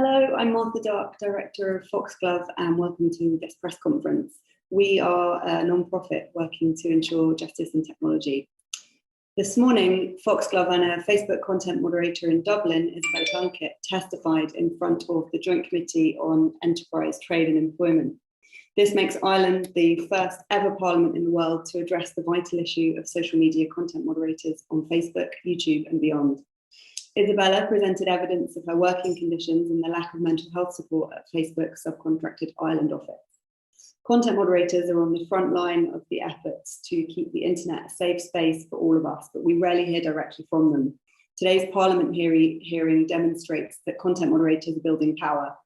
Hello, I'm Martha Dark, Director of Foxglove, and welcome to this press conference. We are a non-profit working to ensure justice and technology. This morning, Foxglove and a Facebook content moderator in Dublin, Isabella Plunkett, testified in front of the Joint Committee on Enterprise, Trade and Employment. This makes Ireland the first ever parliament in the world to address the vital issue of social media content moderators on Facebook, YouTube and beyond. Isabella presented evidence of her working conditions and the lack of mental health support at Facebook's subcontracted Ireland office. Content moderators are on the front line of the efforts to keep the internet a safe space for all of us, but we rarely hear directly from them. Today's Parliament hearing demonstrates that content moderators are building power.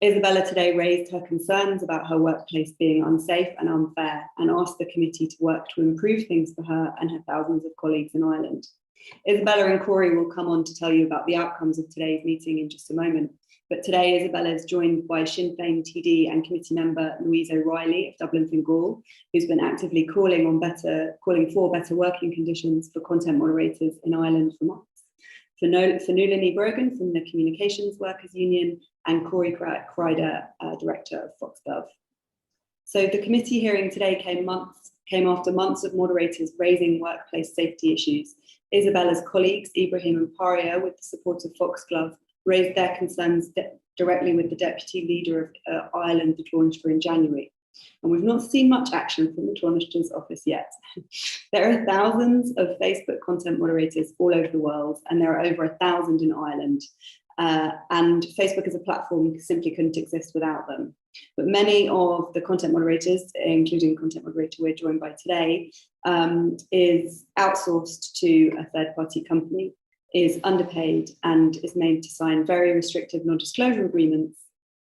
Isabella today raised her concerns about her workplace being unsafe and unfair and asked the committee to work to improve things for her and her thousands of colleagues in Ireland. Isabella and Cori will come on to tell you about the outcomes of today's meeting in just a moment. But today, Isabella is joined by Sinn Féin TD and committee member Louise of Dublin Fingal, who's been actively calling for better working conditions for content moderators in Ireland for months. Fionnuala Bhrógáin from the Communications Workers Union and Cori, Crider, Director of Foxglove. So the committee hearing today came after months of moderators raising workplace safety issues. Isabella's colleagues, Ibrahim and Paria, with the support of Foxglove, raised their concerns directly with the Deputy Leader of Ireland, the Taoiseach, in January. And we've not seen much action from the Taoiseach's office yet. There are thousands of Facebook content moderators all over the world, and there are over 1,000 in Ireland. And Facebook as a platform simply couldn't exist without them. But many of the content moderators, including the content moderator we're joined by today, is outsourced to a third-party company, is underpaid, and is made to sign very restrictive non-disclosure agreements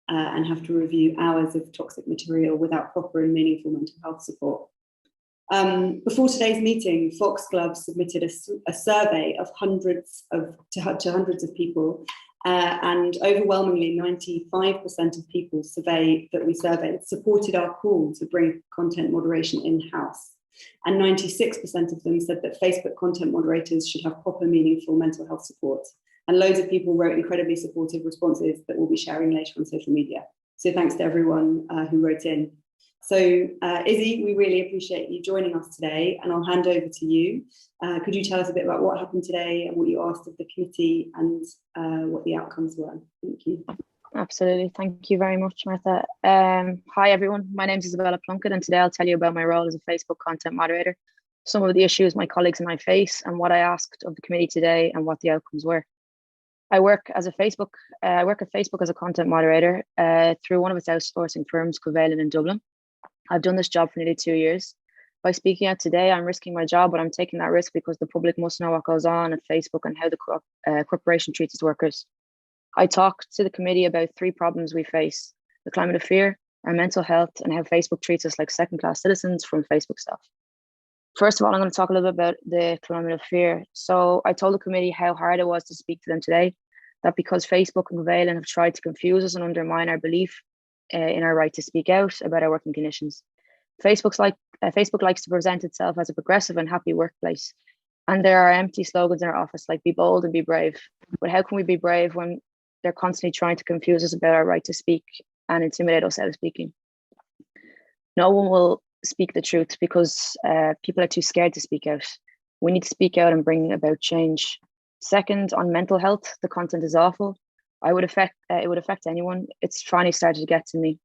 and have to review hours of toxic material without proper and meaningful mental health support. Before today's meeting, Foxglove submitted a survey of hundreds of people, and overwhelmingly 95% of people that we surveyed supported our call to bring content moderation in-house. And 96% of them said that Facebook content moderators should have proper, meaningful mental health support. And loads of people wrote incredibly supportive responses that we'll be sharing later on social media. So thanks to everyone who wrote in. So Izzy, we really appreciate you joining us today, and I'll hand over to you. Could you tell us a bit about what happened today and what you asked of the committee and what the outcomes were? Thank you. Absolutely. Thank you very much, Martha. Hi, everyone. My name is Isabella Plunkett, and today I'll tell you about my role as a Facebook content moderator, some of the issues my colleagues and I face, and what I asked of the committee today and what the outcomes were. I work at Facebook as a content moderator through one of its outsourcing firms, Féin in Dublin. I've done this job for nearly 2 years. By speaking out today, I'm risking my job, but I'm taking that risk because the public must know what goes on at Facebook and how the corporation treats its workers. I talked to the committee about 3 problems we face: the climate of fear, our mental health, and how Facebook treats us like second-class citizens from Facebook staff. First of all, I'm going to talk a little bit about the climate of fear. So I told the committee how hard it was to speak to them today, that because Facebook and Féin have tried to confuse us and undermine our belief in our right to speak out about our working conditions. Facebook likes to present itself as a progressive and happy workplace. And there are empty slogans in our office like "be bold and be brave." But how can we be brave when they're constantly trying to confuse us about our right to speak and intimidate us out of speaking? No one will speak the truth because people are too scared to speak out. We need to speak out and bring about change. Second, on mental health, the content is awful. It would affect anyone. It's finally started to get to me.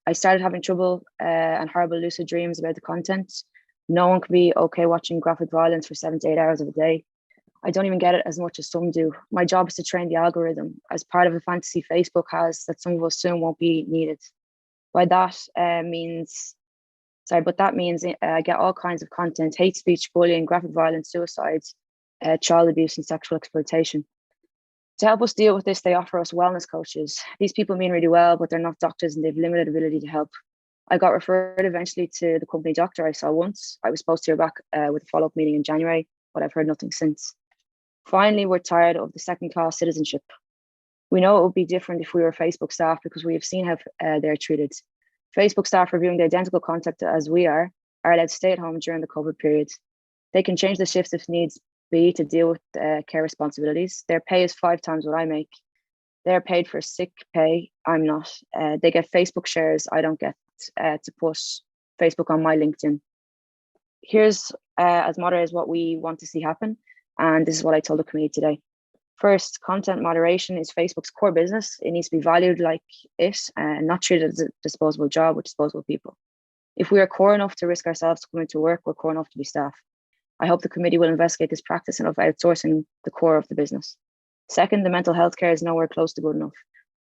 I started having trouble and horrible lucid dreams about the content. No one can be okay watching graphic violence for 7 to 8 hours of a day. I don't even get it as much as some do. My job is to train the algorithm as part of a fantasy Facebook has that some of us soon won't be needed. That means I get all kinds of content: hate speech, bullying, graphic violence, suicides, child abuse and sexual exploitation. To help us deal with this, they offer us wellness coaches. These people mean really well, but they're not doctors and they've limited ability to help. I got referred eventually to the company doctor I saw once. I was supposed to hear back with a follow-up meeting in January, but I've heard nothing since. Finally, we're tired of the second-class citizenship. We know it would be different if we were Facebook staff because we have seen how they're treated. Facebook staff reviewing the identical content as we are allowed to stay at home during the COVID period. They can change the shifts if needs be to deal with care responsibilities. Their pay is 5 times what I make. They're paid for sick pay. I'm not. They get Facebook shares. I don't get to put Facebook on my LinkedIn. Here's, as moderators, what we want to see happen. And this is what I told the committee today. First, content moderation is Facebook's core business. It needs to be valued like it and not treated as a disposable job with disposable people. If we are core enough to risk ourselves to come into work, we're core enough to be staff. I hope the committee will investigate this practice of outsourcing the core of the business. Second, the mental health care is nowhere close to good enough.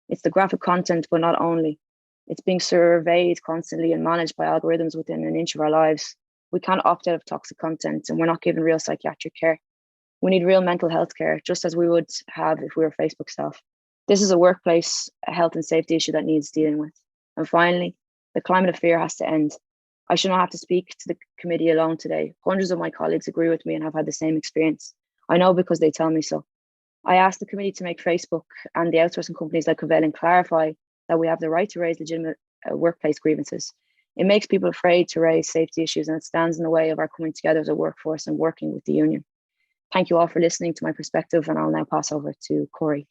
It's the graphic content, but not only. It's being surveyed constantly and managed by algorithms within an inch of our lives. We can't opt out of toxic content, and we're not given real psychiatric care. We need real mental health care, just as we would have if we were Facebook staff. This is a workplace health and safety issue that needs dealing with. And finally, the climate of fear has to end. I should not have to speak to the committee alone today. Hundreds of my colleagues agree with me and have had the same experience. I know because they tell me so. I asked the committee to make Facebook and the outsourcing companies like Covelin clarify that we have the right to raise legitimate workplace grievances. It makes people afraid to raise safety issues, and it stands in the way of our coming together as a workforce and working with the union. Thank you all for listening to my perspective, and I'll now pass over to Cori.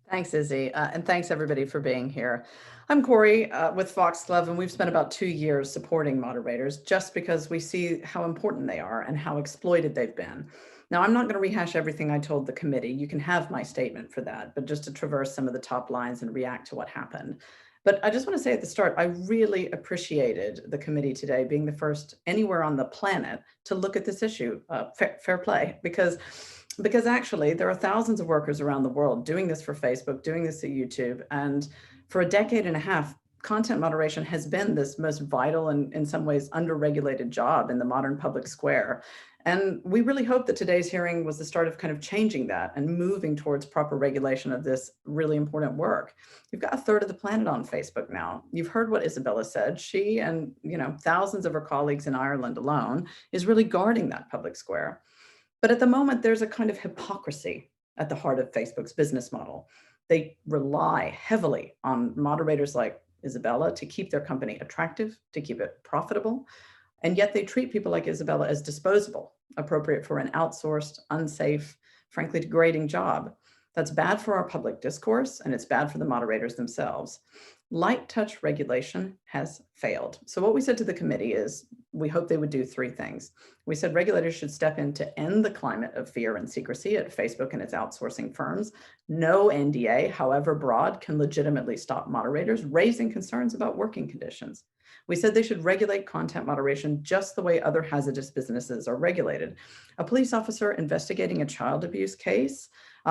Thanks, Izzy, and thanks everybody for being here. I'm Cori with Foxglove, and we've spent about 2 years supporting moderators just because we see how important they are and how exploited they've been. Now, I'm not going to rehash everything I told the committee. You can have my statement for that, but just to traverse some of the top lines and react to what happened. But I just want to say at the start, I really appreciated the committee today being the first anywhere on the planet to look at this issue. Fair play, because actually there are thousands of workers around the world doing this for Facebook, doing this at YouTube. And for a decade and a half, content moderation has been this most vital and in some ways under-regulated job in the modern public square. And we really hope that today's hearing was the start of kind of changing that and moving towards proper regulation of this really important work. You've got a third of the planet on Facebook now. You've heard what Isabella said. She and thousands of her colleagues in Ireland alone is really guarding that public square. But at the moment, there's a kind of hypocrisy at the heart of Facebook's business model. They rely heavily on moderators like Isabella to keep their company attractive, to keep it profitable. And yet they treat people like Isabella as disposable, appropriate for an outsourced, unsafe, frankly, degrading job. That's bad for our public discourse, and it's bad for the moderators themselves. Light touch regulation has failed. So what we said to the committee is we hope they would do 3 things. We said regulators should step in to end the climate of fear and secrecy at Facebook and its outsourcing firms. No NDA, however broad, can legitimately stop moderators raising concerns about working conditions. We said they should regulate content moderation just the way other hazardous businesses are regulated. A police officer investigating a child abuse case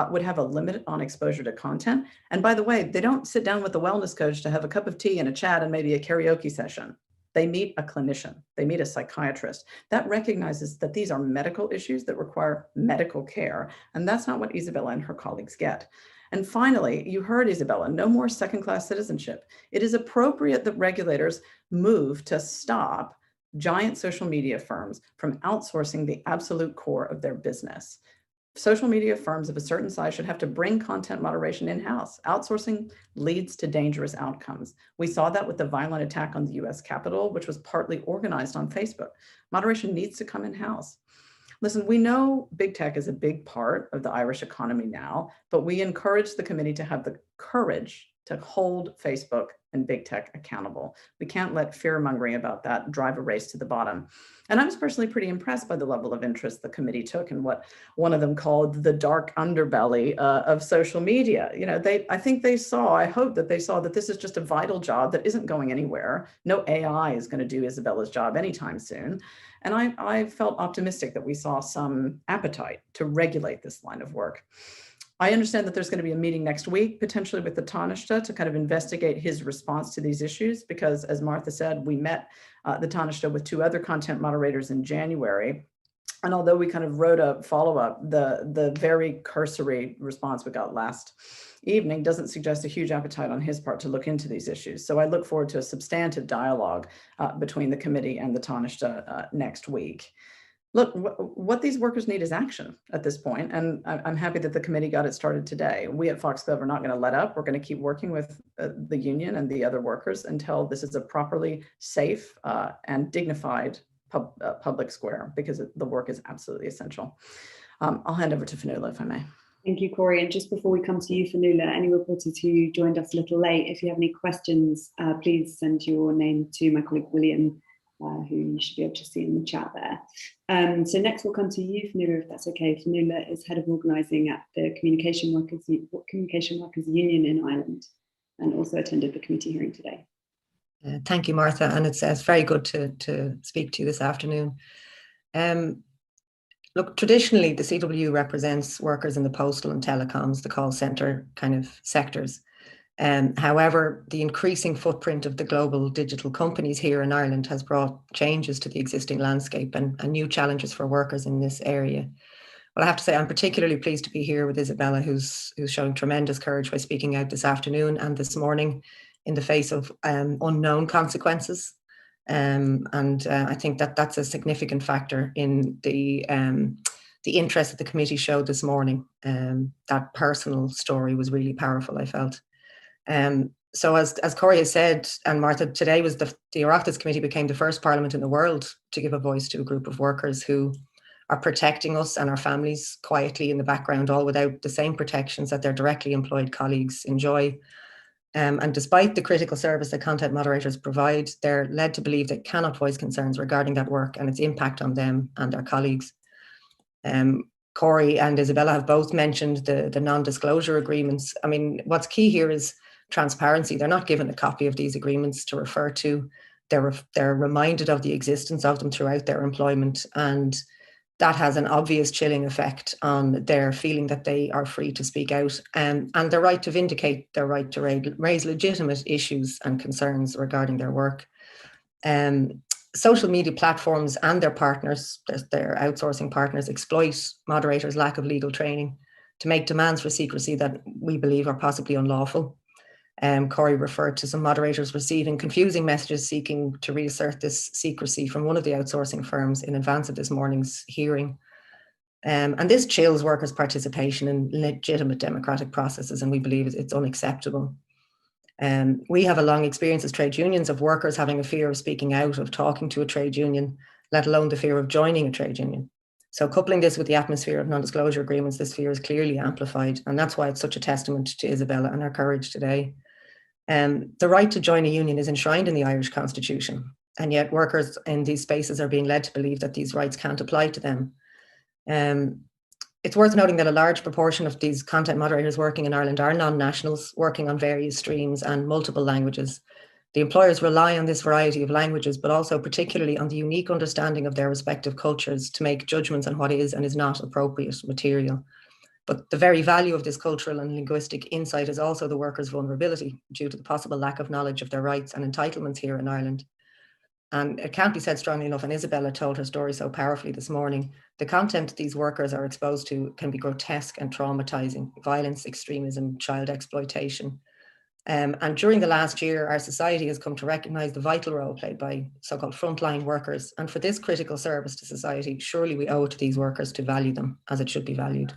would have a limit on exposure to content. And by the way, they don't sit down with the wellness coach to have a cup of tea and a chat and maybe a karaoke session. They meet a clinician, they meet a psychiatrist. That recognizes that these are medical issues that require medical care. And that's not what Isabella and her colleagues get. And finally, you heard Isabella, no more second-class citizenship. It is appropriate that regulators move to stop giant social media firms from outsourcing the absolute core of their business. Social media firms of a certain size should have to bring content moderation in-house. Outsourcing leads to dangerous outcomes. We saw that with the violent attack on the US Capitol, which was partly organized on Facebook. Moderation needs to come in-house. Listen, we know big tech is a big part of the Irish economy now, but we encourage the committee to have the courage to hold Facebook and big tech accountable. We can't let fear-mongering about that drive a race to the bottom. And I was personally pretty impressed by the level of interest the committee took in what one of them called the dark underbelly of social media. I think they saw, I hope that they saw that this is just a vital job that isn't going anywhere. No AI is going to do Isabella's job anytime soon. And I felt optimistic that we saw some appetite to regulate this line of work. I understand that there's going to be a meeting next week, potentially with the Taoiseach, to kind of investigate his response to these issues, because as Martha said, we met the Taoiseach with 2 other content moderators in January. And although we kind of wrote a follow-up, the very cursory response we got last evening doesn't suggest a huge appetite on his part to look into these issues. So I look forward to a substantive dialogue between the committee and the Taoiseach next week. Look, what these workers need is action at this point, and I'm happy that the committee got it started today. We at Foxglove are not going to let up. We're going to keep working with the union and the other workers until this is a properly safe and dignified public square, because the work is absolutely essential. I'll hand over to Fionnuala, if I may. Thank you, Cori. And just before we come to you, Fionnuala, any reporters who joined us a little late, if you have any questions, please send your name to my colleague William, who you should be able to see in the chat there. So next we'll come to you, Fionnuala, if that's okay. Fionnuala is Head of Organising at the Communication Workers Union in Ireland, and also attended the committee hearing today. Thank you, Martha, and it's very good to speak to you this afternoon. Look, traditionally, the CW represents workers in the postal and telecoms, the call centre kind of sectors. However, the increasing footprint of the global digital companies here in Ireland has brought changes to the existing landscape and new challenges for workers in this area. Well, I have to say I'm particularly pleased to be here with Isabella, who's showing tremendous courage by speaking out this afternoon and this morning in the face of unknown consequences. I think that's a significant factor in the interest that the committee showed this morning. That personal story was really powerful, I felt. So as Cori has said, and Martha, today was the Oireachtas Committee became the first parliament in the world to give a voice to a group of workers who are protecting us and our families quietly in the background, all without the same protections that their directly employed colleagues enjoy. And despite the critical service that content moderators provide, they're led to believe they cannot voice concerns regarding that work and its impact on them and their colleagues. Cori and Isabella have both mentioned the non-disclosure agreements. I mean, what's key here is transparency. They're not given a copy of these agreements to refer to. They're reminded of the existence of them throughout their employment, and that has an obvious chilling effect on their feeling that they are free to speak out and their right to vindicate their right to raise legitimate issues and concerns regarding their work. Social media platforms and their partners, their outsourcing partners, exploit moderators' lack of legal training to make demands for secrecy that we believe are possibly unlawful. Cori referred to some moderators receiving confusing messages seeking to reassert this secrecy from one of the outsourcing firms in advance of this morning's hearing. And this chills workers' participation in legitimate democratic processes, and we believe it's unacceptable. We have a long experience as trade unions of workers having a fear of speaking out, of talking to a trade union, let alone the fear of joining a trade union. So coupling this with the atmosphere of non-disclosure agreements, this fear is clearly amplified, and that's why it's such a testament to Isabella and her courage today. The right to join a union is enshrined in the Irish Constitution, and yet workers in these spaces are being led to believe that these rights can't apply to them. It's worth noting that a large proportion of these content moderators working in Ireland are non-nationals, working on various streams and multiple languages. The employers rely on this variety of languages, but also particularly on the unique understanding of their respective cultures to make judgments on what is and is not appropriate material. But the very value of this cultural and linguistic insight is also the workers' vulnerability due to the possible lack of knowledge of their rights and entitlements here in Ireland. And it can't be said strongly enough, and Isabella told her story so powerfully this morning, the content these workers are exposed to can be grotesque and traumatizing: violence, extremism, child exploitation. And during the last year, our society has come to recognise the vital role played by so-called frontline workers. And for this critical service to society, surely we owe it to these workers to value them as it should be valued.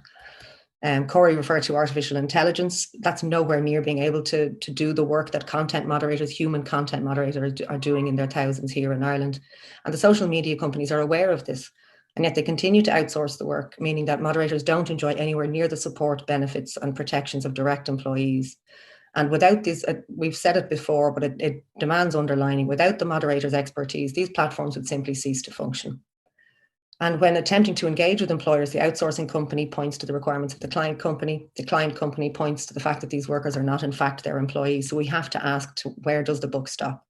Cori referred to artificial intelligence. That's nowhere near being able to do the work that content moderators, human content moderators are doing in their thousands here in Ireland. And the social media companies are aware of this, and yet they continue to outsource the work, meaning that moderators don't enjoy anywhere near the support, benefits and protections of direct employees. And without this, we've said it before, but it demands underlining, without the moderators' expertise, these platforms would simply cease to function. And when attempting to engage with employers, the outsourcing company points to the requirements of the client company points to the fact that these workers are not in fact their employees. So we have to ask, where does the buck stop?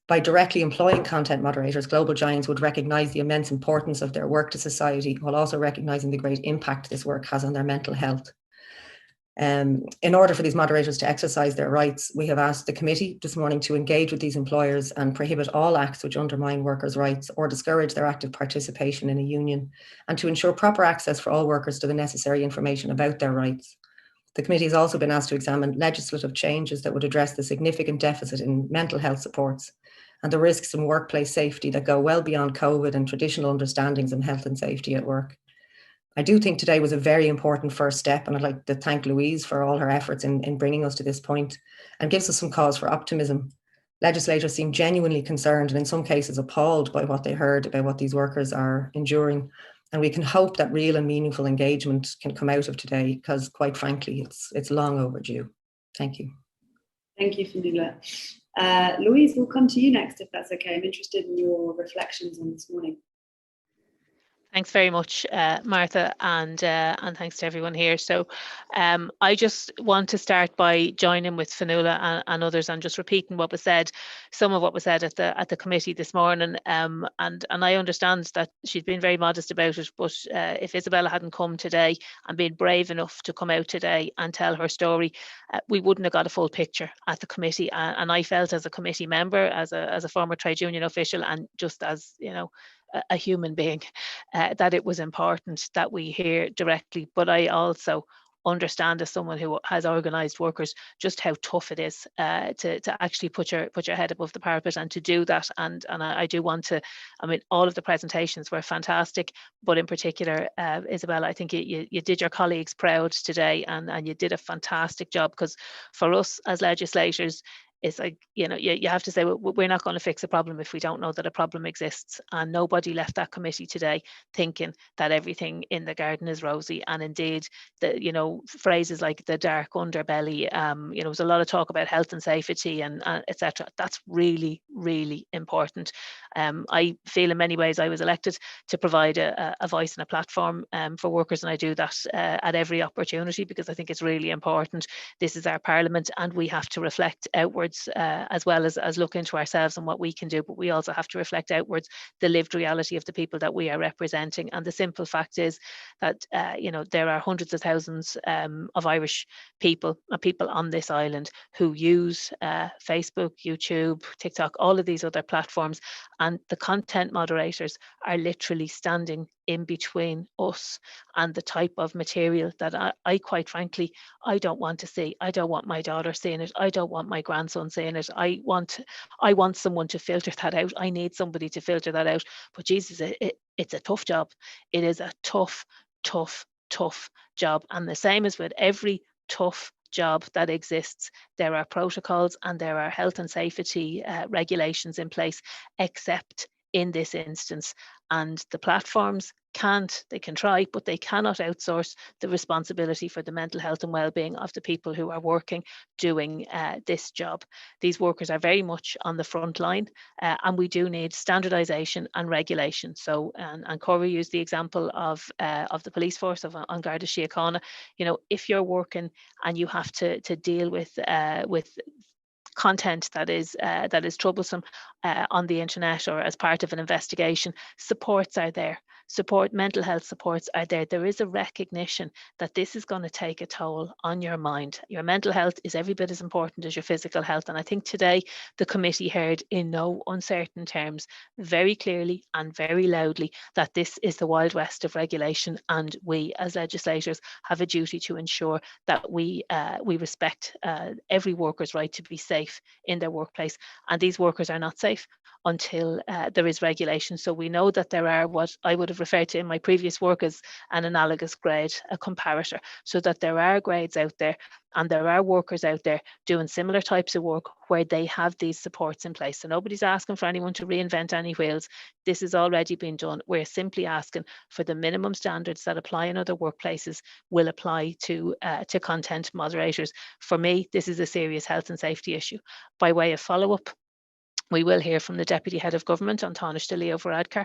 By directly employing content moderators, global giants would recognise the immense importance of their work to society, while also recognising the great impact this work has on their mental health. In order for these moderators to exercise their rights, we have asked the committee this morning to engage with these employers and prohibit all acts which undermine workers' rights or discourage their active participation in a union, and to ensure proper access for all workers to the necessary information about their rights. The committee has also been asked to examine legislative changes that would address the significant deficit in mental health supports and the risks in workplace safety that go well beyond COVID and traditional understandings of health and safety at work. I do think today was a very important first step, and I'd like to thank Louise for all her efforts in bringing us to this point, and gives us some cause for optimism. Legislators seem genuinely concerned and in some cases appalled by what they heard about what these workers are enduring. And we can hope that real and meaningful engagement can come out of today, because quite frankly, it's long overdue. Thank you. Thank you, Fionnuala. Louise, we'll come to you next, if that's okay. I'm interested in your reflections on this morning. Thanks very much, Martha, and thanks to everyone here. So I just want to start by joining with Fionnuala and others and just repeating what was said, some of what was said at the committee this morning. And I understand that she's been very modest about it, but if Isabella hadn't come today and been brave enough to come out today and tell her story, we wouldn't have got a full picture at the committee. And I felt, as a committee member, as a former trade union official, and just as, you know, a human being, that it was important that we hear directly. But I also understand, as someone who has organised workers, just how tough it is to actually put your head above the parapet and to do that. And I do want to, I mean, all of the presentations were fantastic, but in particular, Isabella, I think you did your colleagues proud today, and you did a fantastic job, because for us as legislators, it's like, you know, you have to say, well, we're not going to fix a problem if we don't know that a problem exists. And nobody left that committee today thinking that everything in the garden is rosy. And indeed, the, you know, phrases like the dark underbelly, you know, there was a lot of talk about health and safety and etc. That's really, really important. I feel in many ways I was elected to provide a voice and a platform for workers, and I do that at every opportunity, because I think it's really important. This is our parliament, and we have to reflect outwards as well as look into ourselves and what we can do, but we also have to reflect outwards the lived reality of the people that we are representing. And the simple fact is that you know, there are hundreds of thousands of Irish people on this island who use Facebook, YouTube, TikTok, all of these other platforms, and the content moderators are literally standing in between us and the type of material that I quite frankly, I don't want to see. I don't want my daughter seeing it. I don't want my grandson seeing it. I want someone to filter that out. I need somebody to filter that out. But Jesus, it's a tough job. It is a tough job. And the same as with every tough job that exists, there are protocols and there are health and safety regulations in place, except in this instance. And the platforms they can try, but they cannot outsource the responsibility for the mental health and well-being of the people who are working, doing this job. These workers are very much on the front line, and we do need standardization and regulation. So, and Cori used the example of the police force of An Garda Síochána. You know, if you're working and you have to deal with content that is troublesome on the internet or as part of an investigation, supports are there. Mental health supports are there. There is a recognition that this is going to take a toll on your mind. Your mental health is every bit as important as your physical health. And I think today the committee heard in no uncertain terms, very clearly and very loudly, that this is the Wild West of regulation, and we as legislators have a duty to ensure that we respect every worker's right to be safe in their workplace. And these workers are not safe until there is regulation. So we know that there are what I would have referred to in my previous work as an analogous grade, a comparator, so that there are grades out there and there are workers out there doing similar types of work where they have these supports in place. So nobody's asking for anyone to reinvent any wheels. This has already been done. We're simply asking for the minimum standards that apply in other workplaces will apply to content moderators. For me, this is a serious health and safety issue. By way of follow-up, we will hear from the Deputy Head of Government, Antónis de Leo Varadkar,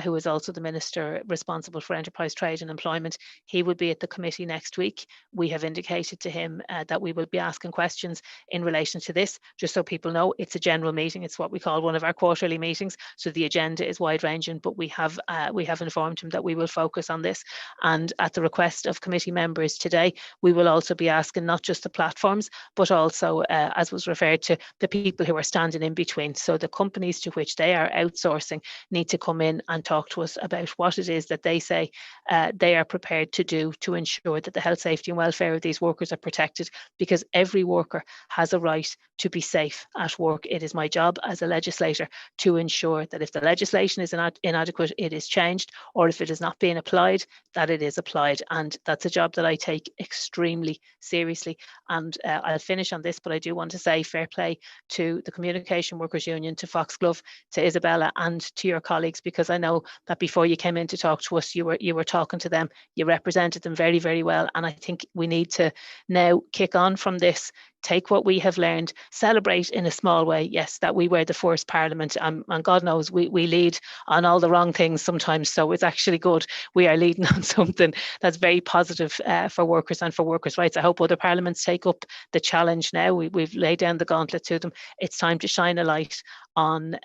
who is also the Minister responsible for Enterprise, Trade and Employment. He will be at the committee next week. We have indicated to him that we will be asking questions in relation to this, just so people know it's a general meeting. It's what we call one of our quarterly meetings. So the agenda is wide ranging, but we have informed him that we will focus on this. And at the request of committee members today, we will also be asking not just the platforms, but also, as was referred to, the people who are standing in between. So the companies to which they are outsourcing need to come in and talk to us about what it is that they say they are prepared to do to ensure that the health, safety and welfare of these workers are protected, because every worker has a right to be safe at work. It is my job as a legislator to ensure that if the legislation is inadequate, it is changed, or if it is not being applied, that it is applied. And that's a job that I take extremely seriously. And I'll finish on this, but I do want to say fair play to the Communication Workers Union, to Foxglove, to Isabella, and to your colleagues, because I know that before you came in to talk to us, you were talking to them, you represented them very, very well. And I think we need to now kick on from this, take what we have learned, celebrate in a small way, yes, that we were the first Parliament, and God knows we lead on all the wrong things sometimes, so it's actually good we are leading on something that's very positive for workers and for workers' rights. I hope other parliaments take up the challenge now. We've laid down the gauntlet to them. It's time to shine a light on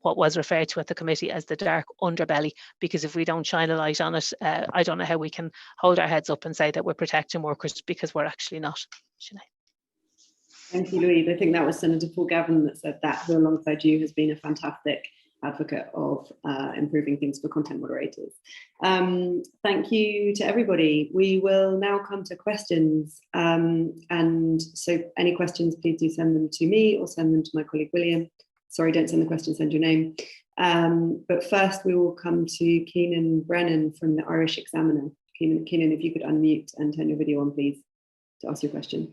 what was referred to at the committee as the dark underbelly, because if we don't shine a light on it, I don't know how we can hold our heads up and say that we're protecting workers, because we're actually not. Sinead. Thank you, Louise. I think that was Senator Paul Gavin that said that, who alongside you has been a fantastic advocate of improving things for content moderators. Thank you to everybody. We will now come to questions. And so any questions, please do send them to me or send them to my colleague William. Sorry, don't send the question, send your name. But first we will come to Keenan Brennan from the Irish Examiner. Keenan, if you could unmute and turn your video on, please, to ask your question.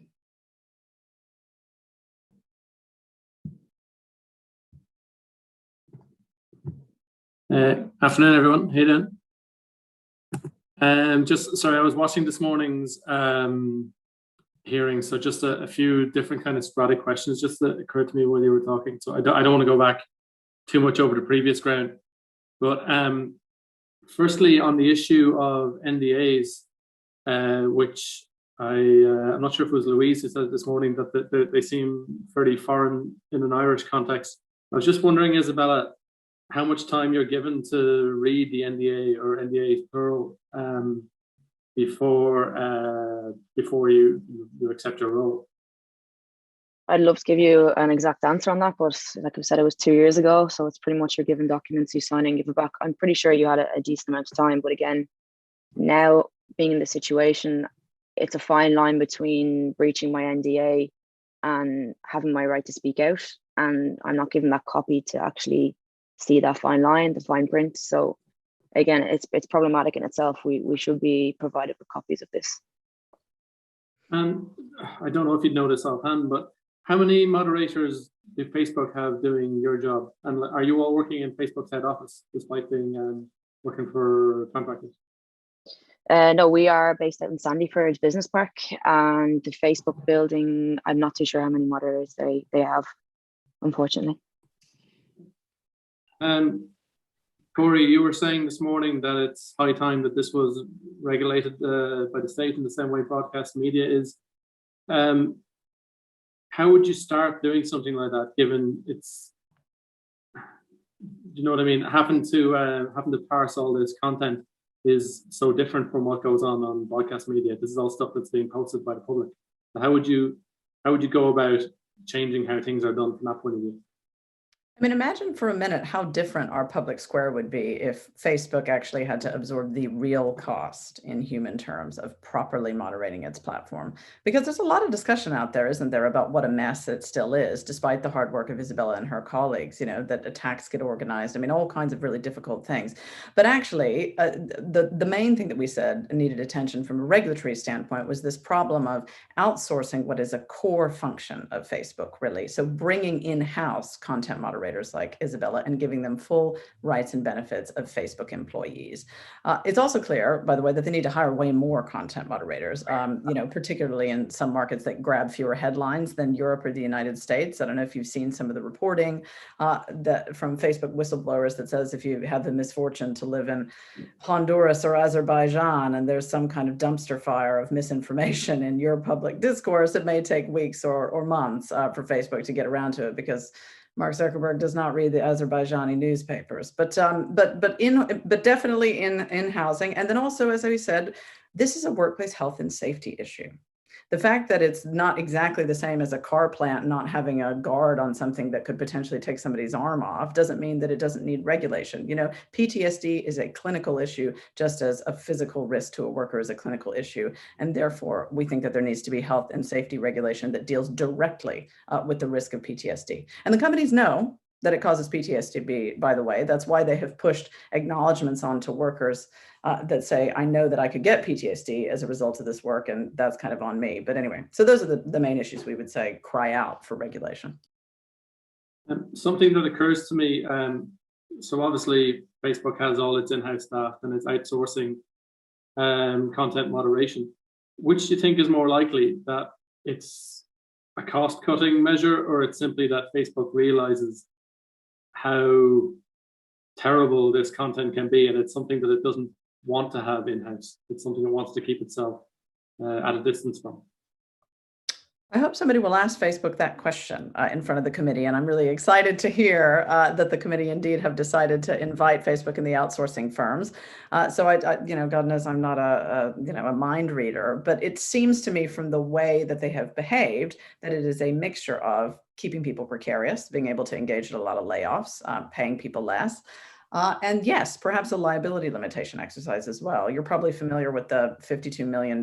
Afternoon, everyone. How you doing? Just sorry, I was watching this morning's hearing, so just a few different kind of sporadic questions just that occurred to me while you were talking. So I don't want to go back too much over the previous ground, but firstly, on the issue of NDAs, which I'm not sure if it was Louise who said this morning that they seem fairly foreign in an Irish context. I was just wondering, Isabella, how much time you're given to read the NDA or NDA plural before you accept your role? I'd love to give you an exact answer on that, but like I said, it was 2 years ago, so it's pretty much you're given documents, you sign and give it back. I'm pretty sure you had a decent amount of time, but again, now being in the situation, it's a fine line between breaching my NDA and having my right to speak out, and I'm not given that copy to actually see that fine line, the fine print. So again, it's problematic in itself. We should be provided with copies of this. I don't know if you'd know this offhand, but how many moderators do Facebook have doing your job? And are you all working in Facebook's head office despite being working for contractors? No, we are based out in Sandyford Business Park, and the Facebook building, I'm not too sure how many moderators they have, unfortunately. Cori, you were saying this morning that it's high time that this was regulated by the state in the same way broadcast media is. How would you start doing something like that, given it's, you know what I mean, having to parse all this content is so different from what goes on broadcast media. This is all stuff that's being posted by the public. So how would you go about changing how things are done from that point of view? I mean, imagine for a minute how different our public square would be if Facebook actually had to absorb the real cost in human terms of properly moderating its platform. Because there's a lot of discussion out there, isn't there, about what a mess it still is, despite the hard work of Isabella and her colleagues, you know, that attacks get organized. I mean, all kinds of really difficult things. But actually, the main thing that we said needed attention from a regulatory standpoint was this problem of outsourcing what is a core function of Facebook, really. So bringing in-house content moderation like Isabella and giving them full rights and benefits of Facebook employees. It's also clear, by the way, that they need to hire way more content moderators, you know, particularly in some markets that grab fewer headlines than Europe or the United States. I don't know if you've seen some of the reporting that from Facebook whistleblowers that says if you have the misfortune to live in Honduras or Azerbaijan and there's some kind of dumpster fire of misinformation in your public discourse, it may take weeks or months for Facebook to get around to it, because Mark Zuckerberg does not read the Azerbaijani newspapers, but definitely in housing. And then also, as I said, this is a workplace health and safety issue. The fact that it's not exactly the same as a car plant not having a guard on something that could potentially take somebody's arm off doesn't mean that it doesn't need regulation. You know, PTSD is a clinical issue, just as a physical risk to a worker is a clinical issue. And therefore, we think that there needs to be health and safety regulation that deals directly with the risk of PTSD. And the companies know that it causes PTSD, by the way. That's why they have pushed acknowledgements onto workers that say, I know that I could get PTSD as a result of this work, and that's kind of on me. But anyway, so those are the main issues we would say cry out for regulation. Something that occurs to me, so obviously Facebook has all its in-house staff and it's outsourcing content moderation. Which do you think is more likely, that it's a cost-cutting measure, or it's simply that Facebook realizes how terrible this content can be and it's something that it doesn't want to have in-house? It's something it wants to keep itself at a distance from. I hope somebody will ask Facebook that question in front of the committee, and I'm really excited to hear that the committee indeed have decided to invite Facebook and the outsourcing firms. So I, God knows I'm not a mind reader, but it seems to me from the way that they have behaved that it is a mixture of keeping people precarious, being able to engage in a lot of layoffs, paying people less. And yes, perhaps a liability limitation exercise as well. You're probably familiar with the $52 million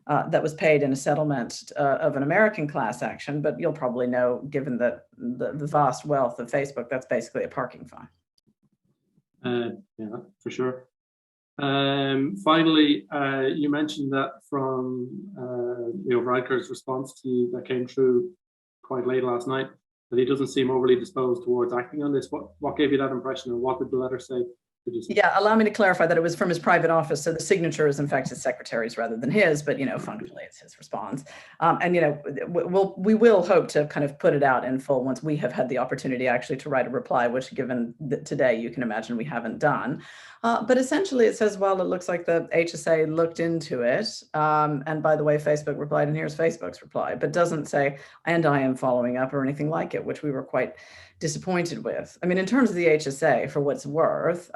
that was paid in a settlement of an American class action, but you'll probably know, given the vast wealth of Facebook, that's basically a parking fine. Yeah, for sure. Finally, you mentioned that from Riker's response to you that came through quite late last night, that he doesn't seem overly disposed towards acting on this. What gave you that impression, or what did the letter say? Yeah, allow me to clarify that it was from his private office. So the signature is in fact his secretary's rather than his, but functionally it's his response. And we will hope to kind of put it out in full once we have had the opportunity actually to write a reply, which given today, you can imagine we haven't done. But essentially it says, well, it looks like the HSA looked into it. And by the way, Facebook replied, and here's Facebook's reply, but doesn't say, and I am following up or anything like it, which we were quite disappointed with. I mean, in terms of the HSA, for what's worth,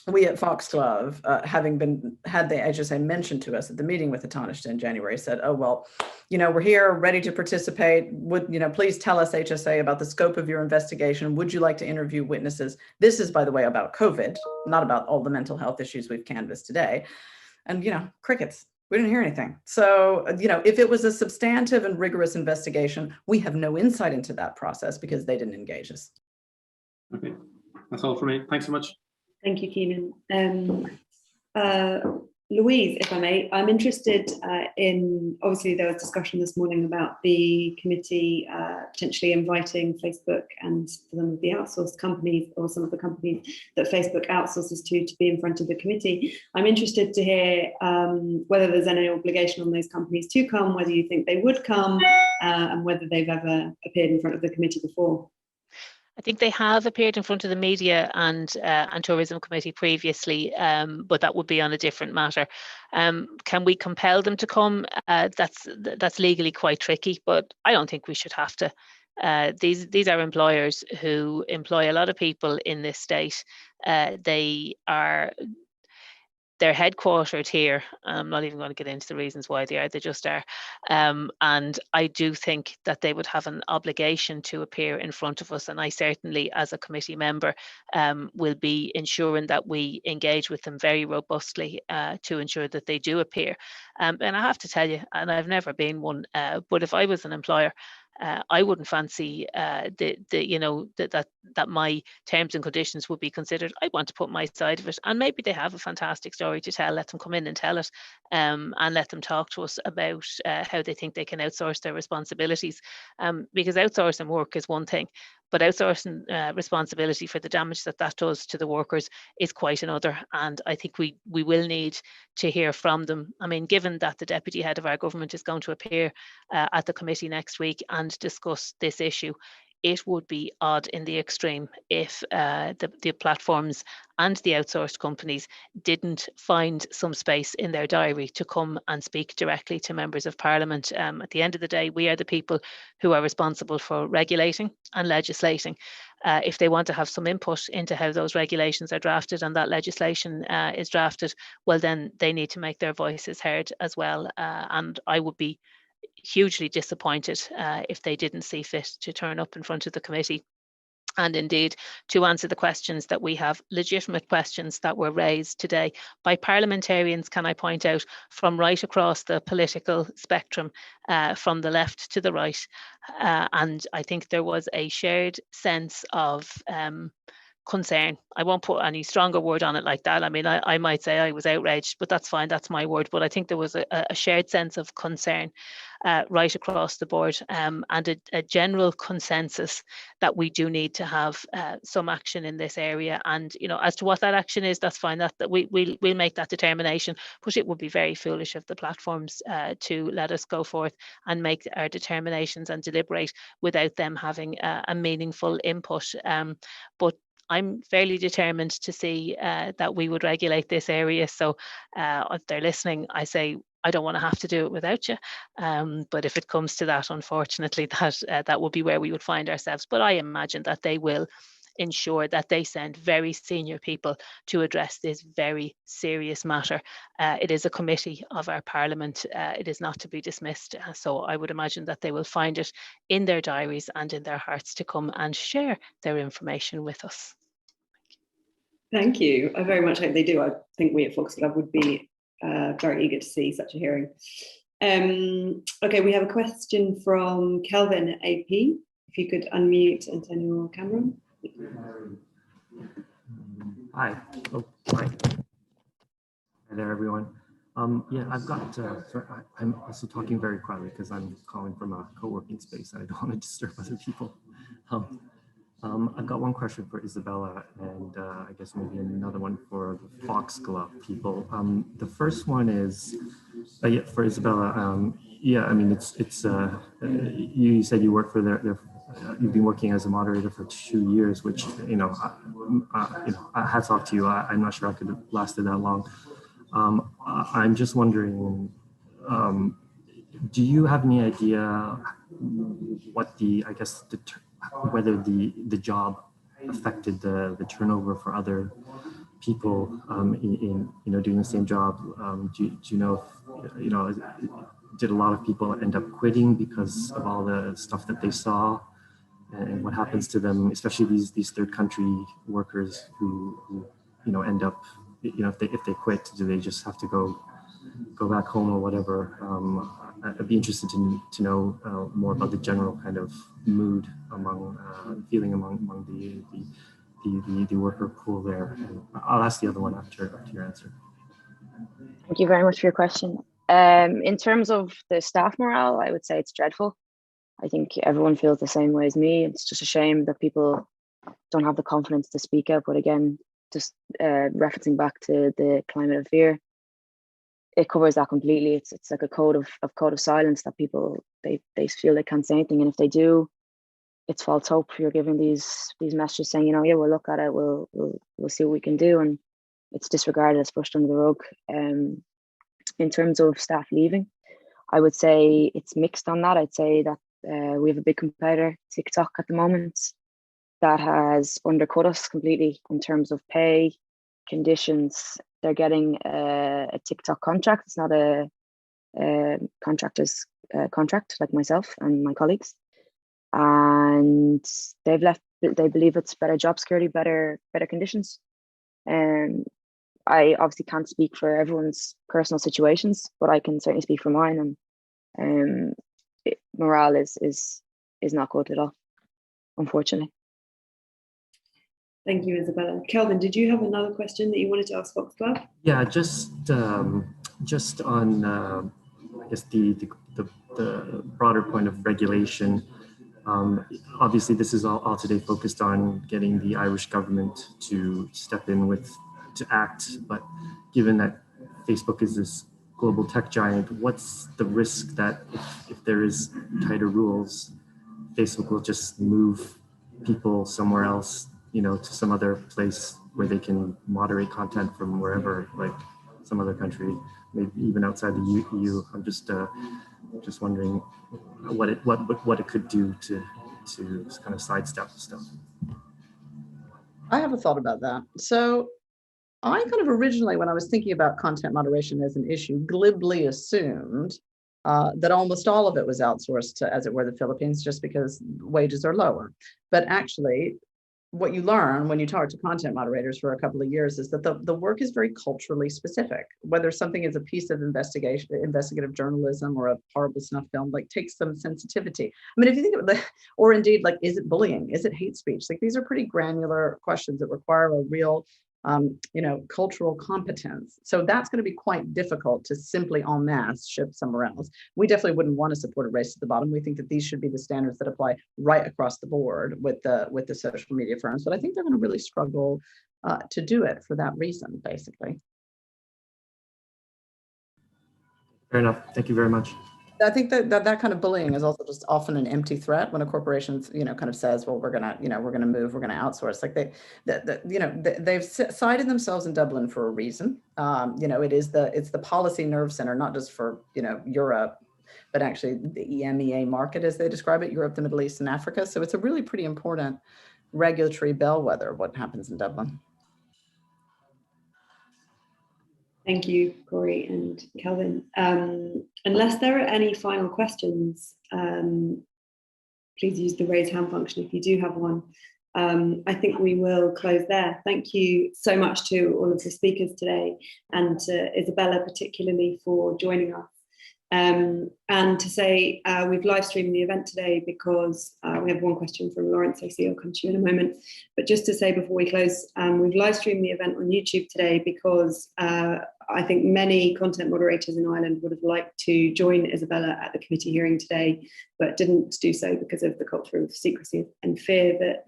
we at Foxglove, having had the HSA mentioned to us at the meeting with the Taoiseach in January, said, oh, well, we're here ready to participate. Would, please tell us, HSA, about the scope of your investigation. Would you like to interview witnesses? This is, by the way, about COVID, not about all the mental health issues we've canvassed today. And, crickets. We didn't hear anything. So, if it was a substantive and rigorous investigation, we have no insight into that process because they didn't engage us. Okay, that's all for me. Thanks so much. Thank you, Keenan. Louise, if I may, I'm interested in, obviously there was discussion this morning about the committee potentially inviting Facebook and some of the outsourced companies, or some of the companies that Facebook outsources to be in front of the committee. I'm interested to hear whether there's any obligation on those companies to come, whether you think they would come, and whether they've ever appeared in front of the committee before. I think they have appeared in front of the Media and Tourism Committee previously, but that would be on a different matter. Can we compel them to come? That's legally quite tricky, but I don't think we should have to. These are employers who employ a lot of people in this state. They're headquartered here. I'm not even going to get into the reasons why they are, they just are. And I do think that they would have an obligation to appear in front of us. And I certainly, as a committee member, will be ensuring that we engage with them very robustly to ensure that they do appear. And I have to tell you, and I've never been one, but if I was an employer, I wouldn't fancy that my terms and conditions would be considered. I want to put my side of it, and maybe they have a fantastic story to tell. Let them come in and tell it, and let them talk to us about how they think they can outsource their responsibilities. Because outsourcing work is one thing, but outsourcing responsibility for the damage that does to the workers is quite another. And I think we will need to hear from them. I mean, given that the deputy head of our government is going to appear at the committee next week and discuss this issue, it would be odd in the extreme if the platforms and the outsourced companies didn't find some space in their diary to come and speak directly to members of Parliament. At the end of the day, we are the people who are responsible for regulating and legislating. If they want to have some input into how those regulations are drafted and that legislation is drafted, well, then they need to make their voices heard as well. And I would be hugely disappointed if they didn't see fit to turn up in front of the committee. And indeed, to answer the questions that we have, legitimate questions that were raised today by parliamentarians, can I point out, from right across the political spectrum, from the left to the right. And I think there was a shared sense of concern. I won't put any stronger word on it like that. I mean, I might say I was outraged, but that's fine. That's my word. But I think there was a shared sense of concern right across the board, and a general consensus that we do need to have some action in this area. And, you know, as to what that action is, that's fine. That we'll make that determination. But it would be very foolish of the platforms to let us go forth and make our determinations and deliberate without them having a meaningful input. But I'm fairly determined to see that we would regulate this area. So if they're listening, I say, I don't want to have to do it without you. But if it comes to that, unfortunately, that would be where we would find ourselves. But I imagine that they will ensure that they send very senior people to address this very serious matter. It is a committee of our Parliament. It is not to be dismissed. So I would imagine that they will find it in their diaries and in their hearts to come and share their information with us. Thank you. I very much hope they do. I think we at Foxglove would be very eager to see such a hearing. Okay, we have a question from Kelvin at AP. If you could unmute and turn your camera on. Hi. Oh, hi. Hi there, everyone. Yeah, I've got, I'm also talking very quietly because I'm calling from a co-working space and I don't want to disturb other people. I've got one question for Isabella and I guess maybe another one for the Foxglove people. The first one is, yeah, for Isabella. Yeah, I mean, it's you said you work for their you've been working as a moderator for 2 years, which, you know, hats off to you. I'm not sure I could have lasted that long. I'm just wondering, do you have any idea what I guess, whether the job affected the turnover for other people in doing the same job? Do you know if, did a lot of people end up quitting because of all the stuff that they saw? And what happens to them, especially these third country workers who end up, if they quit, do they just have to go back home or whatever? I'd be interested to know more about the general kind of mood feeling among the worker pool there. And I'll ask the other one after your answer. Thank you very much for your question. In terms of the staff morale, I would say it's dreadful. I think everyone feels the same way as me. It's just a shame that people don't have the confidence to speak out. But again, just referencing back to the climate of fear, it covers that completely. It's like a code of silence that people they feel they can't say anything, and if they do, it's false hope. You're giving these messages saying, yeah, we'll look at it, we'll see what we can do, and it's disregarded, it's pushed under the rug. In terms of staff leaving, I would say it's mixed on that. I'd say that we have a big competitor, TikTok, at the moment, that has undercut us completely in terms of pay, conditions. They're getting a TikTok contract. It's not a contractor's contract like myself and my colleagues. And they've left. They believe it's better job security, better conditions. And I obviously can't speak for everyone's personal situations, but I can certainly speak for mine. And morale is not good at all, unfortunately. Thank you, Isabella. Kelvin, did you have another question that you wanted to ask Foxglove? Yeah, just on I guess the broader point of regulation. Obviously, this is all today focused on getting the Irish government to step in to act. But given that Facebook is this global tech giant, what's the risk that if there is tighter rules, Facebook will just move people somewhere else, to some other place where they can moderate content from wherever, like some other country, maybe even outside the EU? I'm just wondering what it could do to kind of sidestep stuff. I have a thought about that. So I kind of originally, when I was thinking about content moderation as an issue, glibly assumed that almost all of it was outsourced to, as it were, the Philippines, just because wages are lower. But actually, what you learn when you talk to content moderators for a couple of years is that the work is very culturally specific. Whether something is a piece of investigative journalism or a horrible snuff film, like, takes some sensitivity. I mean, if you think of it, or indeed, like, is it bullying? Is it hate speech? Like, these are pretty granular questions that require a real cultural competence. So that's going to be quite difficult to simply en masse ship somewhere else. We definitely wouldn't want to support a race to the bottom. We think that these should be the standards that apply right across the board with the social media firms. But I think they're going to really struggle to do it for that reason, basically. Fair enough. Thank you very much. I think that kind of bullying is also just often an empty threat when a corporation, kind of says, well, we're gonna move, we're gonna outsource. Like, they've cited themselves in Dublin for a reason. It's the policy nerve center, not just for Europe, but actually the EMEA market, as they describe it, Europe, the Middle East, and Africa. So it's a really pretty important regulatory bellwether, what happens in Dublin. Thank you, Cori and Kelvin. Unless there are any final questions, please use the raise hand function if you do have one. I think we will close there. Thank you so much to all of the speakers today, and to Isabella particularly for joining us. And to say we've live streamed the event today because we have one question from Lawrence. I see I'll come to you in a moment. But just to say before we close, we've live streamed the event on YouTube today because I think many content moderators in Ireland would have liked to join Isabella at the committee hearing today, but didn't do so because of the culture of secrecy and fear that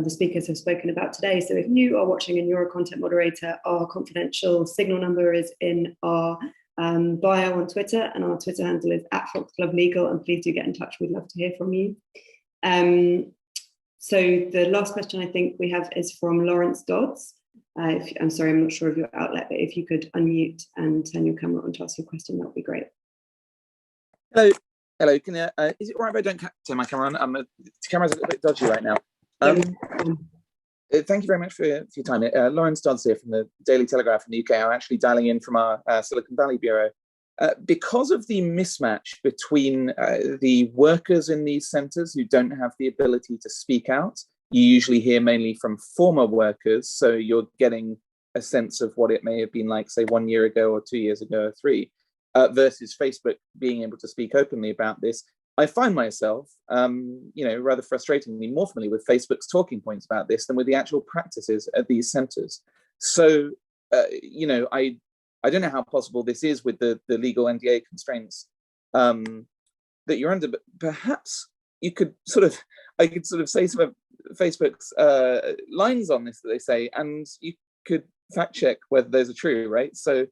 the speakers have spoken about today. So if you are watching and you're a content moderator, our confidential signal number is in our bio on Twitter, and our Twitter handle is @FoxGloveLegal, and please do get in touch. We'd love to hear from you. So the last question I think we have is from Lawrence Dodds. I'm sorry, I'm not sure of your outlet, but if you could unmute and turn your camera on to ask your question, that would be great. Hello. Can is it all right if I don't turn my camera on? The camera's a little bit dodgy right now. Thank you very much for your time. Lawrence Dodds here from the Daily Telegraph in the UK. I'm actually dialing in from our Silicon Valley bureau. Because of the mismatch between the workers in these centres who don't have the ability to speak out, you usually hear mainly from former workers, so you're getting a sense of what it may have been like, say, 1 year ago or 2 years ago or 3, versus Facebook being able to speak openly about this. I find myself, rather frustratingly more familiar with Facebook's talking points about this than with the actual practices at these centres. So, I don't know how possible this is with the legal NDA constraints that you're under, but perhaps I could sort of say some of Facebook's lines on this that they say, and you could fact check whether those are true, right? So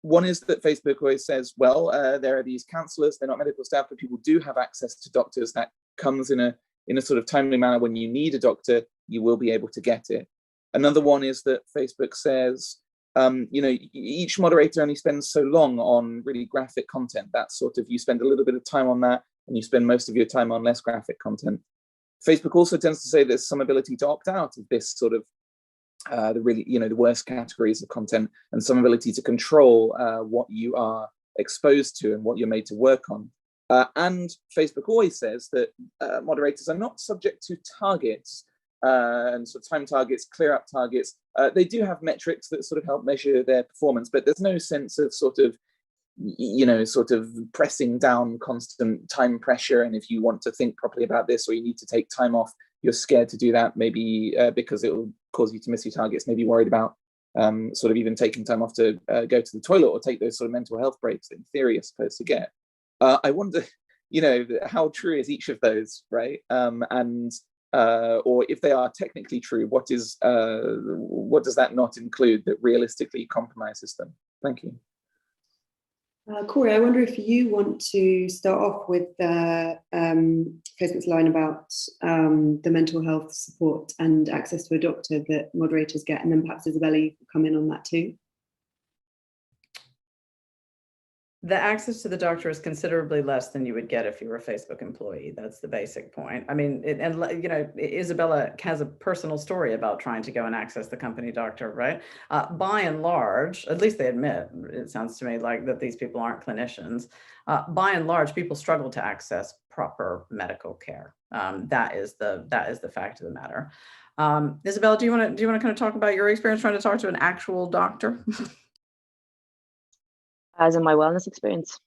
one is that Facebook always says, well, there are these counsellors, they're not medical staff, but people do have access to doctors. That comes in a sort of timely manner. When you need a doctor, you will be able to get it. Another one is that Facebook says, each moderator only spends so long on really graphic content. That's sort of, you spend a little bit of time on that, and you spend most of your time on less graphic content. Facebook also tends to say there's some ability to opt out of this sort of the worst categories of content, and some ability to control what you are exposed to and what you're made to work on. And Facebook always says that moderators are not subject to targets and sort of time targets, clear up targets. They do have metrics that sort of help measure their performance, but there's no sense of sort of pressing down constant time pressure. And if you want to think properly about this, or you need to take time off, you're scared to do that, maybe because it will cause you to miss your targets, maybe worried about sort of even taking time off to go to the toilet or take those sort of mental health breaks that in theory you're supposed to get. I wonder, how true is each of those, right? Or if they are technically true, what does that not include that realistically compromises them? Thank you. Cori, I wonder if you want to start off with Facebook's line about the mental health support and access to a doctor that moderators get, and then perhaps Isabella, you could come in on that too. The access to the doctor is considerably less than you would get if you were a Facebook employee. That's the basic point. I mean, Isabella has a personal story about trying to go and access the company doctor, right? By and large, at least they admit, it sounds to me like that these people aren't clinicians. By and large, people struggle to access proper medical care. That is the fact of the matter. Isabella, do you want to kind of talk about your experience trying to talk to an actual doctor? As in my wellness experience.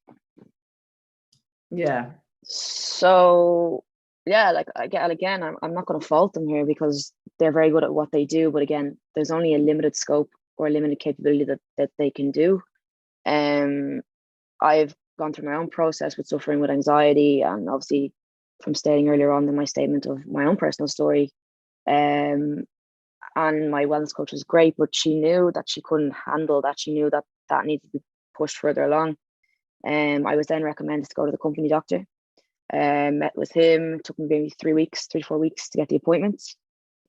Yeah. So yeah, like again, I'm not going to fault them here because they're very good at what they do. But again, there's only a limited scope or a limited capability that they can do. I've gone through my own process with suffering with anxiety, and obviously from stating earlier on in my statement of my own personal story. And my wellness coach was great, but she knew that she couldn't handle that. She knew that needed to be pushed further along. I was then recommended to go to the company doctor. Met with him. It took me maybe 3 to 4 weeks to get the appointments.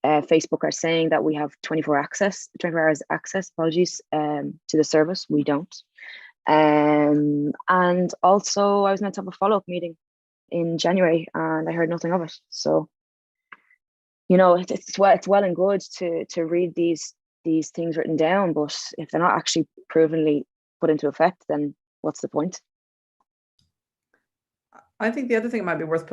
Facebook are saying that we have 24 hours access, apologies, to the service. We don't. And also I was meant to have a follow-up meeting in January and I heard nothing of it. So, you know, it's well and good to read these things written down, but if they're not actually provenly put into effect, then what's the point? I think the other thing that might be worth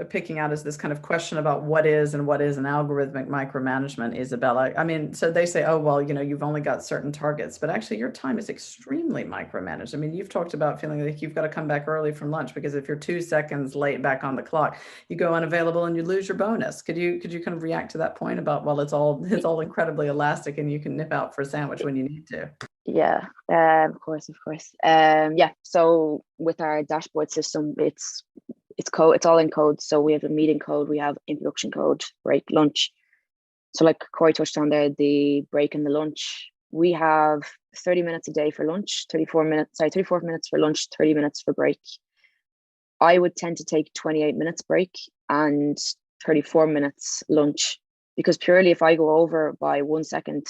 picking out is this kind of question about what is an algorithmic micromanagement, Isabella. I mean, so they say, oh, well, you know, you've only got certain targets, but actually your time is extremely micromanaged. I mean, you've talked about feeling like you've got to come back early from lunch because if you're 2 seconds late back on the clock, you go unavailable and you lose your bonus. Could you kind of react to that point about, well, it's all incredibly elastic and you can nip out for a sandwich when you need to? Yeah, of course. Yeah, so with our dashboard system, it's code, it's all in code. So we have a meeting code, we have introduction code, break, lunch. So like Cori touched on there, the break and the lunch, we have 30 minutes a day for lunch, 34 minutes for lunch, 30 minutes for break. I would tend to take 28 minutes break and 34 minutes lunch, because purely if I go over by 1 second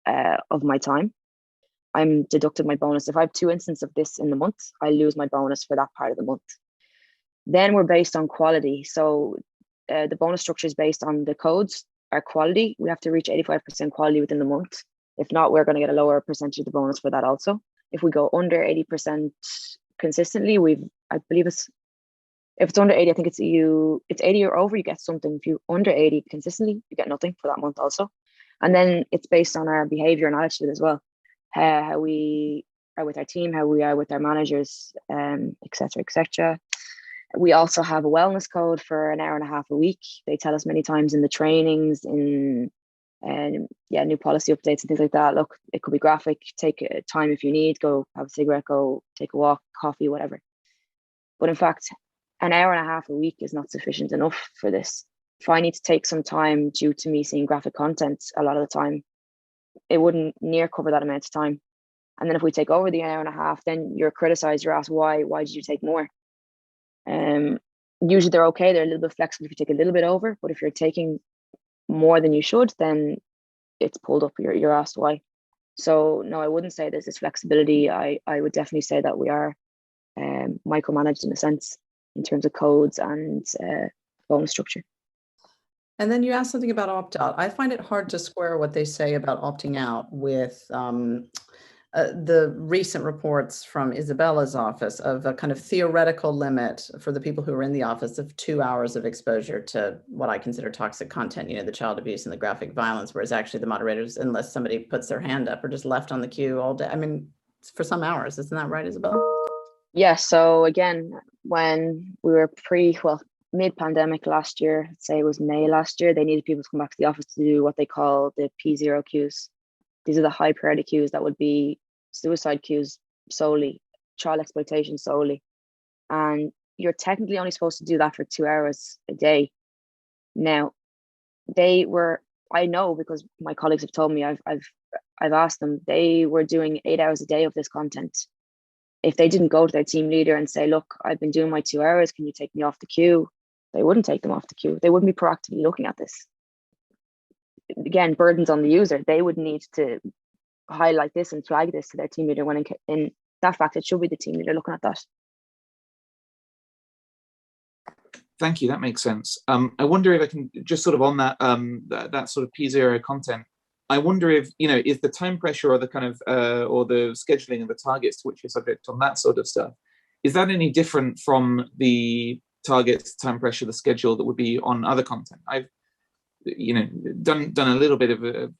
of my time, I'm deducted my bonus. If I have 2 instances of this in the month, I lose my bonus for that part of the month. Then we're based on quality. So the bonus structure is based on the codes, our quality. We have to reach 85% quality within the month. If not, we're going to get a lower percentage of the bonus for that also. If we go under 80% consistently, I believe if it's under 80, I think it's 80 or over, you get something. If you under 80 consistently, you get nothing for that month also. And then it's based on our behavior and attitude as well. How we are with our team, how we are with our managers, etc. We also have a wellness code for an hour and a half a week. They tell us many times in the trainings, in new policy updates and things like that. Look, it could be graphic, take time if you need, go have a cigarette, go take a walk, coffee, whatever. But in fact, an hour and a half a week is not sufficient enough for this. If I need to take some time due to me seeing graphic content a lot of the time, it wouldn't near cover that amount of time. And then if we take over the hour and a half, then you're criticized, you're asked why did you take more? Usually they're okay, they're a little bit flexible if you take a little bit over, but if you're taking more than you should, then it's pulled up, you're asked why. So no, I wouldn't say there's this flexibility. I would definitely say that we are micromanaged in a sense in terms of codes and bonus structure. And then you asked something about opt-out. I find it hard to square what they say about opting out with the recent reports from Isabella's office of a kind of theoretical limit for the people who are in the office of 2 hours of exposure to what I consider toxic content, you know, the child abuse and the graphic violence, whereas actually the moderators, unless somebody puts their hand up, are just left on the queue all day. I mean, for some hours, isn't that right, Isabella? Yeah, so again, when we were mid-pandemic last year, I'd say it was May last year, they needed people to come back to the office to do what they call the P0 queues. These are the high priority queues that would be suicide queues solely, child exploitation solely. And you're technically only supposed to do that for 2 hours a day. Now, I know because my colleagues have told me, I've asked them, they were doing 8 hours a day of this content. If they didn't go to their team leader and say, look, I've been doing my 2 hours, can you take me off the queue? They wouldn't take them off the queue. They wouldn't be proactively looking at this. Again, burdens on the user. They would need to highlight this and flag this to their team leader when in that fact, it should be the team leader looking at that. Thank you, that makes sense. I wonder if I can just sort of on that, that sort of P0 content, I wonder if, you know, is the time pressure or the kind of, or the scheduling and the targets to which you're subject on that sort of stuff, is that any different from the targets, time pressure, the schedule that would be on other content? done a little bit of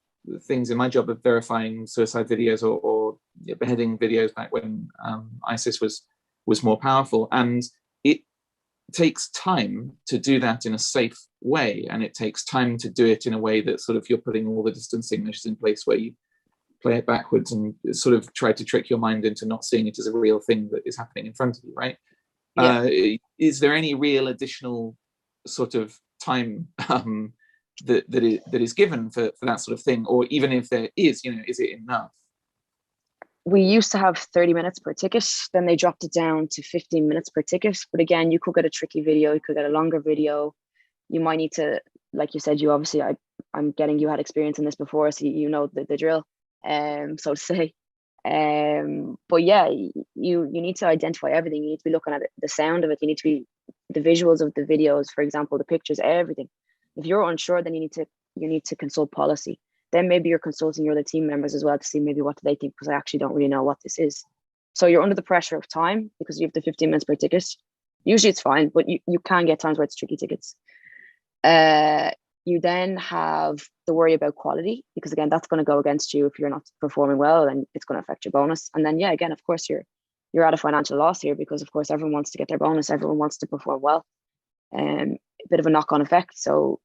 things in my job of verifying suicide videos or beheading videos back when ISIS was more powerful, and it takes time to do that in a safe way, and it takes time to do it in a way that sort of you're putting all the distancing measures in place where you play it backwards and sort of try to trick your mind into not seeing it as a real thing that is happening in front of you, right? Yeah. Is there any real additional sort of time that is given for that sort of thing, or even if there is, is it enough? We used to have 30 minutes per ticket, then they dropped it down to 15 minutes per ticket. But again, you could get a tricky video, you could get a longer video. You might need to, like you said, you obviously, I'm getting you had experience in this before, so you know the drill, so to say. But yeah, you need to identify everything. You need to be looking at it, the sound of it. You need to be the visuals of the videos, for example, the pictures, everything. If you're unsure, then you need to consult policy. Then maybe you're consulting your other team members as well to see maybe what do they think, because I actually don't really know what this is. So you're under the pressure of time because you have the 15 minutes per ticket. Usually it's fine, but you can get times where it's tricky tickets. You then have the worry about quality, because again, that's going to go against you if you're not performing well, and it's going to affect your bonus. And then, yeah, again, of course, you're at a financial loss here, because of course everyone wants to get their bonus, everyone wants to perform well. A bit of a knock-on effect. So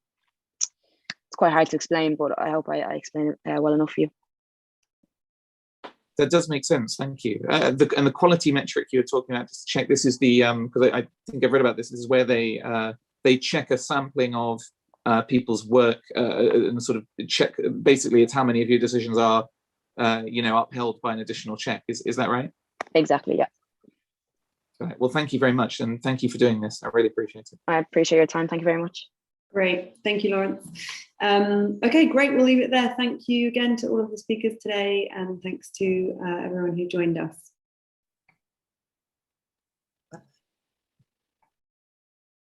it's quite hard to explain, but I hope I explain it well enough for you. That does make sense. Thank you. And the quality metric you were talking about, just check, this is the because I think I've read about this. This is where they check a sampling of people's work and sort of check. Basically, it's how many of your decisions are upheld by an additional check. Is that right? Exactly. Yeah. Right. Well, thank you very much, and thank you for doing this. I really appreciate it. I appreciate your time. Thank you very much. Great. Thank you, Lawrence. Okay, great. We'll leave it there. Thank you again to all of the speakers today, and thanks to everyone who joined us.